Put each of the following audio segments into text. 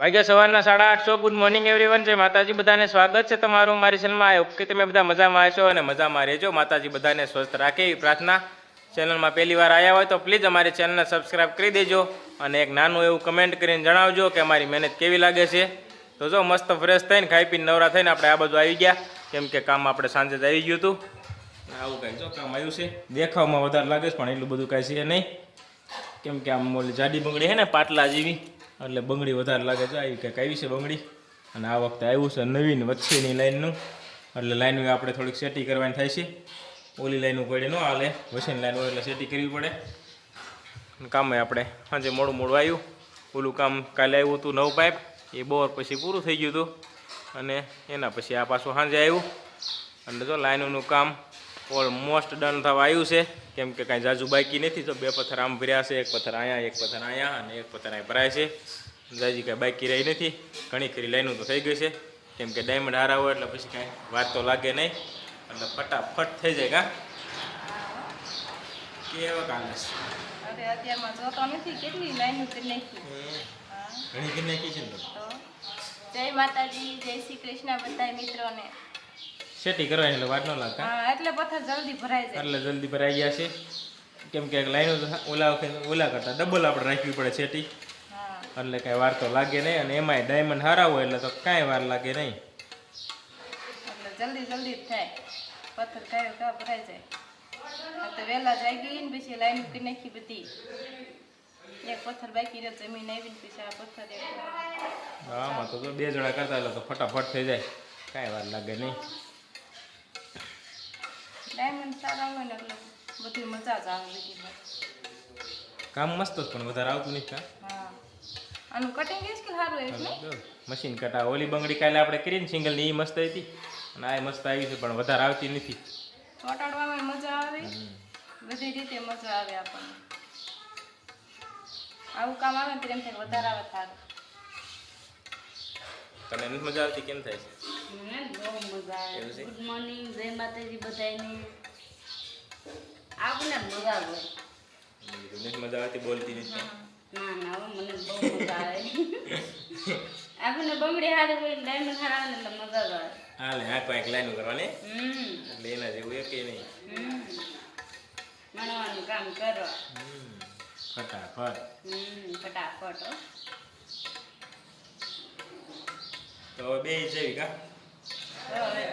વાગ્યા સવારના 8:30 good morning everyone. જય માતાજી, બધાને સ્વાગત છે તમારું મારી ચેનલમાં. આઈ હોપ કે તમે બધા મજામાં હશો અને મજામાં રહેજો. માતાજી બધાને સ્વસ્થ રાખે એવી પ્રાર્થના. ચેનલમાં પહેલી વાર આવ્યા હોય તો પ્લીઝ અમારી ચેનલને સબસ્ક્રાઈબ કરી દેજો અને એક નાનું એવું કમેન્ટ કરીને જણાવજો કે અમારી મહેનત કેવી લાગે છે. તો જો મસ્ત ફ્રેશ થઈને ખાઈ પીને નવરા થઈને આપણે આ બાજુ આવી ગયા, કેમ કે કામ આપણે સાંજે જ આવી ગયું હતું. આવું કાંઈ જો કામ આવ્યું છે. દેખાવમાં વધારે લાગે છે પણ એટલું બધું કાંઈ છે નહીં, કેમ કે આમ ઓલી જાડી બંગડી છે ને પાટલા જેવી, એટલે બંગડી વધારે લાગે છે. આવી કંઈક આવી છે બંગડી, અને આ વખતે આવ્યું છે નવીન વચ્ચેની લાઈનનું, એટલે લાઈન આપણે થોડીક સેટિંગ કરવાની થાય છે. ઓલી લાઈનું કોઈ ન હાલે, વચ્ચેની લાઈન હોય એટલે સેટિંગ કરવી પડે. કામે આપણે સાંજે મોડું આવ્યું. ઓલું કામ કાલે આવ્યું હતું 9 પાઇપ, એ બોર પછી પૂરું થઈ ગયું હતું, અને એના પછી આ પાછું સાંજે આવ્યું. એટલે જો લાઈનનું કામ ઓલમોસ્ટ ડન થવા આવ્યું છે, કેમ કે કાંઈ જાજુ બાકી નથી. તો 2 પથ્થર આમ ભર્યા છે, એક પથ્થર અહીંયા, એક પથ્થર અહીંયા, અને એક પથ્થર અહીં ભરાય છે. જાજી કાંઈ બાકી રહી નથી. ઘણી ખરી લાઈનો તો થઈ ગઈ છે, કેમ કે ડાયમંડ હારા હોય એટલે પછી કાંઈ વાર તો લાગે નહીં, એટલે ફટાફટ થઈ જાય. કા કેવા કાલે અરે અત્યારમાં જોતો નથી કેટલી લાઈનો કરી નાખી. ઘણી કરી નાખી છે ને. તો જય માતાજી, જય શ્રી કૃષ્ણ બધા મિત્રોને. સેટિંગ કરવાની એટલે વાર ન લાગે. હા, એટલે પથ્થર જલ્દી ભરાઈ જાય. એટલે જલ્દી ભરાઈ ગયા છે, કેમ કે લાઈનો ઓલા કરતા ડબલ આપણે રાખવી પડે સેટિંગ, એટલે કાંઈ વાર તો લાગે નહીં. અને એમાંય ડાયમંડ હારા હોય એટલે તો કાંઈ વાર લાગે નહીં, એટલે જલ્દી જ થાય. પથ્થર કાયો કા ભરાઈ જાય. તો વહેલા જાગી ને પછી લાઈન કરી નાખી બધી. એક પથ્થર બાકી રહે, જમીન આવીને પછી આ પથ્થર આમાં તો 2 જણા કરતા એટલે તો ફટાફટ થઈ જાય, કાંઈ વાર લાગે નહીં. ડાયમંડ સારા હોય ને એટલે બધી મજા જ આવે બધી. કામ મસ્ત જ પણ વધારે આવતું નથી. હા, આનું કટિંગ જ કે સારું એવું ને મશીન કટા. ઓલી બંગડી કાલે આપણે કરીને સિંગલ ની એ મસ્ત હતી, અને આ મસ્ત આવી છે પણ વધારે આવતી નથી. ચોટાડવામાં મજા આવે, બધી રીતે મજા આવે આપણને. આવું કામ આવે ને એમ થાય વધારે આવે સારું. તને નથી મજા આવતી? કેમ થાય છે? મને બહુ મજા આવે. ગુડ મોર્નિંગ, જય માતાજી બધાને. આપણને મજા આવે. નથી મજા આવતી? બોલતી નથી? ના ના, મને બહુ મજા આવે. આપણને બંગડી હારે હોય, ડાયમંડ હારે આવે એટલે મજા જ આવે. હાલે આ કોઈ લાઈન કરવાની, એટલે એના જેવું એક નહીં. મનવાનું કામ કરો ફટાફટ. ફટાફટ. તો હવે બે જેવી કા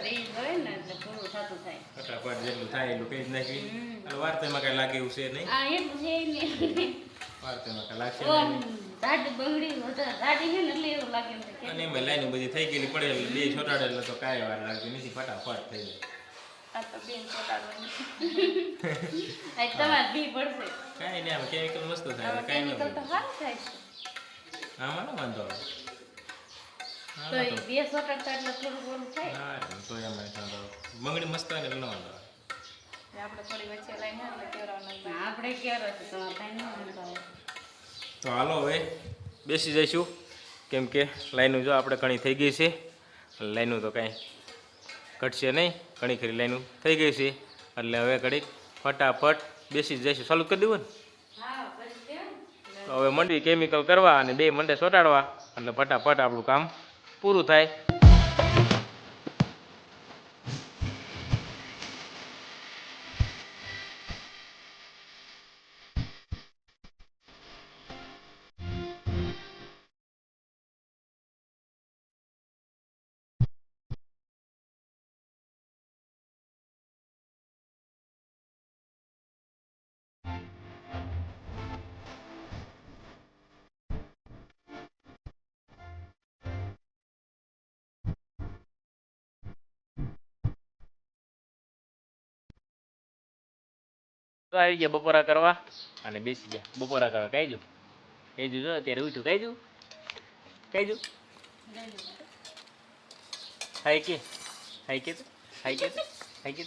બીજ હોય ને એટલે પૂરું થતું થાય. ફટાફટ જેટલું થાય એટલું કહી જ નાખવી. અને વાર્તામાં કઈ લાગે એવું છે નહીં. આ એટલું છે નહીં. વાર્તામાં કઈ લાગશે ઓમ દાઢી બંગડી વધારે દાઢી છે ને એટલે એવું લાગે એમ કે અને એમાં લાઈનો બધી થઈ ગયેલી પડે એટલે 2 છોટાડે એટલે તો કાંઈ વાર લાગતી નથી, ફટાફટ થઈ જાય. આ તો બેન ચોટાડવાની. આ તમારે બી પડશે. કાંઈ નહીં, આમ કેમિકલ મસ્ત થાય, આમાં કાંઈ કેમિકલ તો ન સારું થાય છે. આમાં ન વાંધો આવે. તો એ 2 સોટાડતા એટલે થોડું થોડું થાય. હા, તો એમાં વાંધો આવે. બંગડી મસ્ત હોય ને એટલે ન વાંધો આવે. આપણે થોડી વચ્ચે લાઈને એટલે કેવડાવવાનું. આપણે ક્યારે છે તમારે કાંઈ ન વાંધો આવે. તો હાલો હવે બેસી જઈશું, કેમ કે લાઈનું જો આપણે ઘણી થઈ ગઈ છે. લાઈનું તો કાંઈ ઘટશે નહીં, ઘણી ખરી લાઈનું થઈ ગઈ છે, એટલે હવે ઘડીક ફટાફટ બેસી જઈશું. ચાલુ કરી દેવું ને? તો હવે મંડવી કેમિકલ કરવા અને 2 મંડે ચોટાડવા, એટલે ફટાફટ આપણું કામ પૂરું થાય. તો આવી ગયા બપોરા કરવા અને બેસી ગયા બપોરા કરવા. કઈ જો અત્યારે ઉઠ્યું. કઈ જો હાઈ કે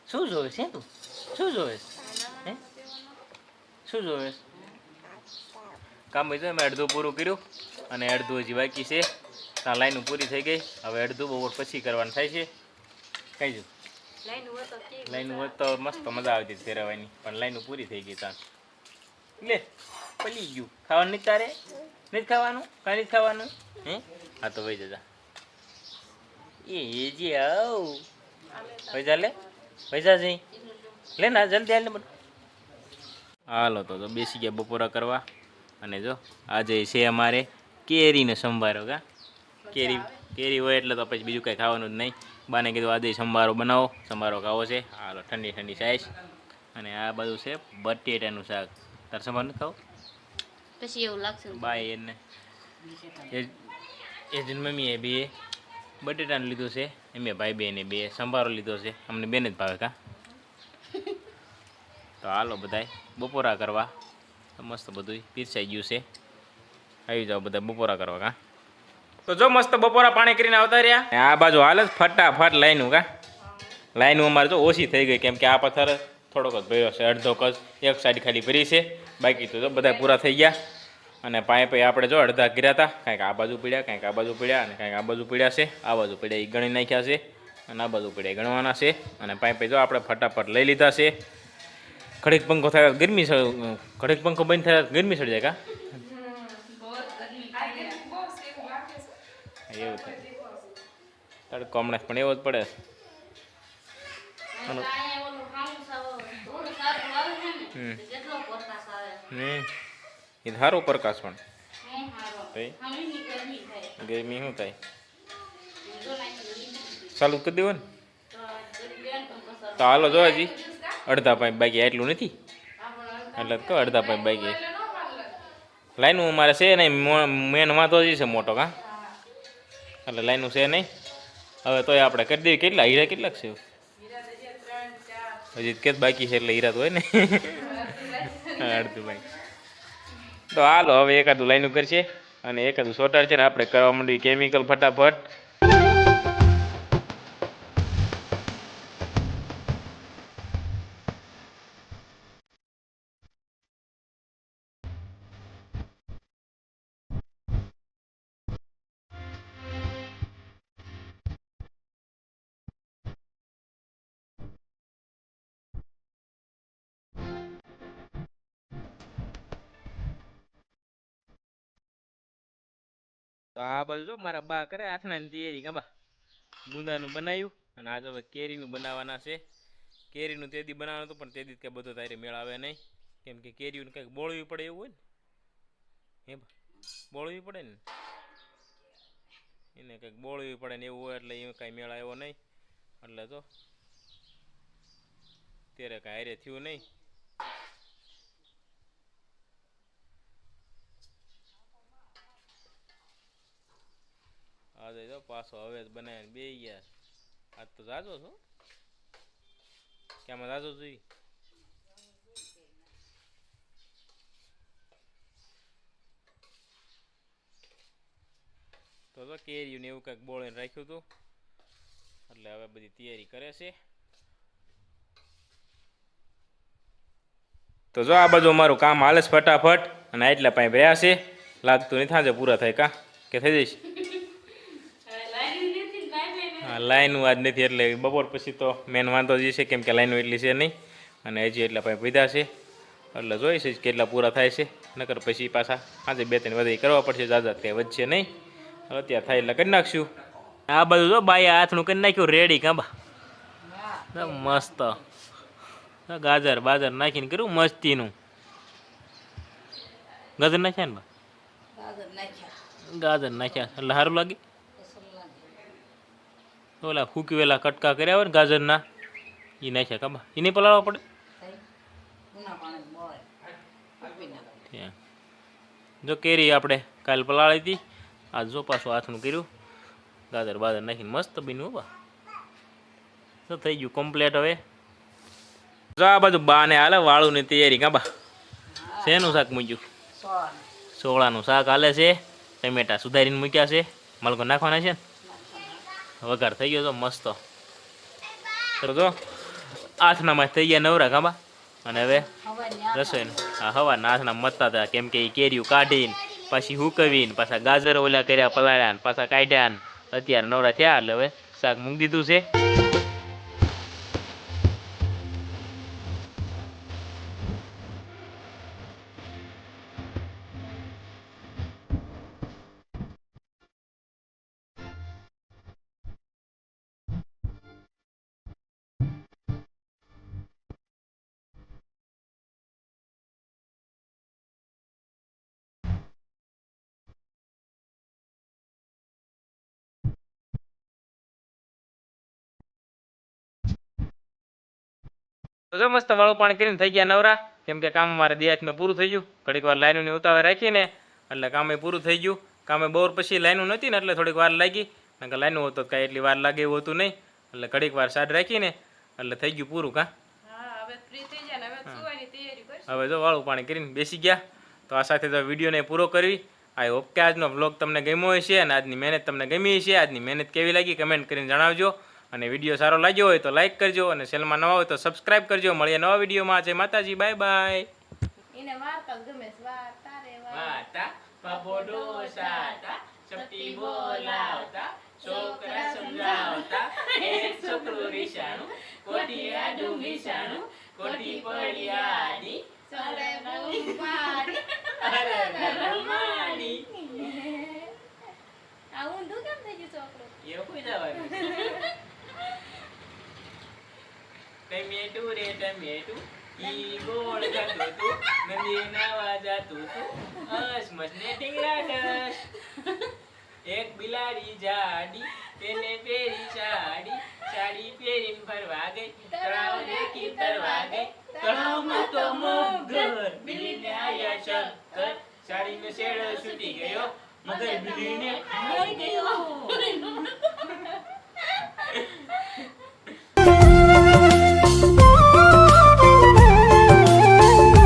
શું જોવે છે તું? શું જોવે હે? શું જોવે? કામ જો મેં અડધું પૂરું કર્યું અને અડધું હજી બાકી છે. ત્યાં લાઈન પૂરી થઈ ગઈ, હવે અડધું બપોર પછી કરવાનું થાય છે. કઈ જો લાઈન હોય તો મસ્ત મજા આવતી ફેરવવાની, પણ લાઈન પૂરી થઈ ગઈ. ત્યાં લે પલી ગયું ખાવાનું નહીં તારે નથી ખાવાનું કાંઈ નથી ખાવાનું હે હા તો વહી જજા એ જે આવ પૈસા લે પૈસા જઈ લે ના જલ્દી હાલ ને બધું હાલો તો બેસી ગયા બપોરા કરવા અને જો આજે છે અમારે કેરીનો સંભારો કા કેરી હોય એટલે તો પછી બીજું કંઈ ખાવાનું જ નહીં બાને કીધું આજે સંભારો બનાવો સંભારો ખાવો છે હાલો ઠંડી ઠંડી સાઈઝ અને આ બધું છે બટેટાનું શાક તાર સંભાર નથી ખાવું પછી એવું લાગશે બાય એને એ જ મમ્મીએ બે બટેટાનું લીધું છે એમે ભાઈ બેને બે સંભારો લીધો છે અમને બેને જ ભાવે કા તો હાલો બધાય બપોરા કરવા મસ્ત બધું પીરસાઈ ગયું છે આવી જાઓ બધા બપોરા કરવા કા તો જો મસ્ત બપોરા પાણી કરીને આવતા રહ્યા આ બાજુ હાલ જ ફટાફટ લાઈનું કા લાઈનું અમારે જો ઓછી થઈ ગઈ કેમ કે આ પથ્થર થોડોક જ ભર્યો છે અડધો કસ એક સાઈડ ખાલી ભરી છે બાકી તો જો બધા પૂરા થઈ ગયા અને પાઇપ આપણે જો અડધા કર્યા હતા કાંઈક આ બાજુ પીડ્યા કાંઈક આ બાજુ પીડ્યા અને કાંઈક આ બાજુ પીડ્યા છે આ બાજુ પીડ્યા એ ગણી નાખ્યા છે અને આ બાજુ પીડ્યા ગણવાના છે અને પાઇપ જો આપણે ફટાફટ લઈ લીધા છે ઘડીક પંખો થાય ગરમી ઘડીક પંખો બંધ થાય ગરમી સડી જાય કા એવું થાય તડકો હમણાં પણ એવો જ પડે એ સારો પ્રકાશ પણ ગરમી શું થાય ચાલુ કરી દેવો ને તો હાલો જો હજી અડધા પાઇપ બાકી એટલું નથી એટલે કહો અડધા પાઇપ બાકી લાઈનું અમારે છે નહીં મેન વાંધો જ છે મોટો કા એટલે લાઈનું છે નહીં હવે તોય આપણે કરી દઈએ કેટલા હીરા કેટલાક છે હજી કે બાકી છે એટલે હીરા તો હોય ને અડધું ભાઈ તો હાલો હવે એકાદું લાઈનું કરશે અને એકાદું સોટાર છે ને આપણે કરવા માંડીએ કેમિકલ ફટાફટ તો આ બધું જો મારા બા કરે આથણાની તૈયારી ગાબા ગુંદાનું બનાવ્યું અને આજે હવે કેરીનું બનાવવાના છે કેરીનું તેદી બનાવવાનું હતું પણ તેદી કે બધો તારે મેળ આવે નહીં કેમ કે કેરીનું કંઈક બોળવી પડે એવું હોય ને હે બોળવી પડે ને એને કંઈક બોળવી પડે ને એવું હોય એટલે એ કાંઈ મેળ આવ્યો નહીં એટલે તો ત્યારે કાંઈ હારે થયું નહીં આજે જો પાછો હવે જ બનાવીને બે ગયા આજ તો જાજો છો ક્યાંમાં જાજો જોઈ તો કેરીયું ને એવું કંઈક બોળીને રાખ્યું હતું એટલે હવે બધી તૈયારી કરે છે તો જો આ બધું મારું કામ હાલે છે ફટાફટ અને એટલા પાઇપ રહ્યા છે લાગતું નહીં થાજે પૂરા થાય કા કે થઈ જઈશ હા લાઈનું આજ નથી એટલે બપોર પછી તો મેન વાંધો જ છે કેમ કે લાઈનું એટલી છે નહીં અને હજી એટલા પાઇપ વધ્યા છે એટલે જોઈશ કેટલા પૂરા થાય છે નકર પછી પાછા આજે બે ત્રણ વધારી કરવા પડશે જાજા ત્યાં વધશે નહીં અત્યારે થાય એટલે કરી નાખશું આ બધું જો બાઈએ હાથનું કરી નાખ્યું રેડી કાંબા મસ્ત ગાજર બાજર નાખીને કર્યું મસ્તીનું ગાજર નાખ્યા ને ગાજર નાખ્યા એટલે સારું લાગે ઓલા ફૂકી વેલા કટકા કર્યા હોય ને ગાજરના એ નાખ્યા કાબા એ નહીં પલાળવા પડે જો કેરી આપણે કાલ પલાળી હતી આજ જો પાછું હાથનું કર્યું ગાજર બાજર નાખીને મસ્ત બીનું બા તો થઈ ગયું કમ્પ્લેટ હવે જો આ બધું બા ને હાલે વાળુંની તૈયારી કાબા શેનું શાક મૂક્યું સોળાનું શાક હાલે છે ટમેટા સુધારીને મૂક્યા છે મલકો નાખવાના છે ને વઘાર થઈ ગયો તો મસ્ત તો જો આથનામાં થઈ ગયા નવરા કાબા અને હવે રસોઈ હા હવાના આથના મતતા હતા કેમ કે એ કેરીયું કાઢીને પાછી હુકવીને પાછા ગાજર ઓલા કર્યા પલાળ્યા ને પાછા કાઢ્યા ને અત્યારે નવરા થયા એટલે હવે શાક મૂકી દીધું છે તો જો મસ્ત વાળું પાણી કરીને થઈ ગયા નવરા, કેમ કે કામ મારે દિયાતમાં પૂરું થઈ ગયું. ઘડીક વાર લાઈનોની ઉતાવળ રાખીને એટલે કામે પૂરું થઈ ગયું. કામે બપોર પછી લાઈનો નથી ને એટલે થોડીક વાર લાગી, કારણ કે લાઈનો હતો કાંઈ એટલી વાર લાગે એવું હતું નહીં, એટલે ઘડીક વાર સાડ રાખીને એટલે થઈ ગયું પૂરું. કાં હા હવે ફ્રી થઈ જાય ને હવે સુવાની તૈયારી કરશું. હવે જો વાળું પાણી કરીને બેસી ગયા. તો આ સાથે તો વિડીયોને પૂરો કરવી. આઈ હોપ કે આજનો વ્લોગ તમને ગમ્યો હશે અને આજની મહેનત તમને ગમી હશે. આજની મહેનત કેવી લાગી કમેન્ટ કરીને જણાવજો, અને વિડીયો સારો લાગ્યો હોય તો લાઈક કરજો, અને ચેનલમાં નવા હોય તો સબસ્ક્રાઈબ કરજો. મળીએ નવા વિડીયોમાં. જય માતાજી, બાય બાય. એને વાર્તા જ ગમે છે, વાર્તા રે વાતા પપોડો સાતા ચપટી બોલાવતા છોકરા સમજાવતા એક છોકરું રીસાણું કોટી આડું વિસાણું કોટી પડી આડી સરે રમાડી અરે રમાડી. આ ઊંધું કેમ થઈ ગયું છોકરો? એવું કોઈ જવાનું ટમેટું રે ટમેટું ઈ ગોળ ગાતું તું નદી નાવા જાતું તું અસમસ ને ટીંગરા ડસ. એક બિલાડી જાડી તેને પહેરી સાડી સાડી પહેરીને ફરવા ગઈ તળાવ દેખી તરવા ગઈ તળાવમાં તો મગર બિલીને આયા શંકર સાડીનો શેડો છૂટી ગયો મગર બિલીને ખાઈ ગયો.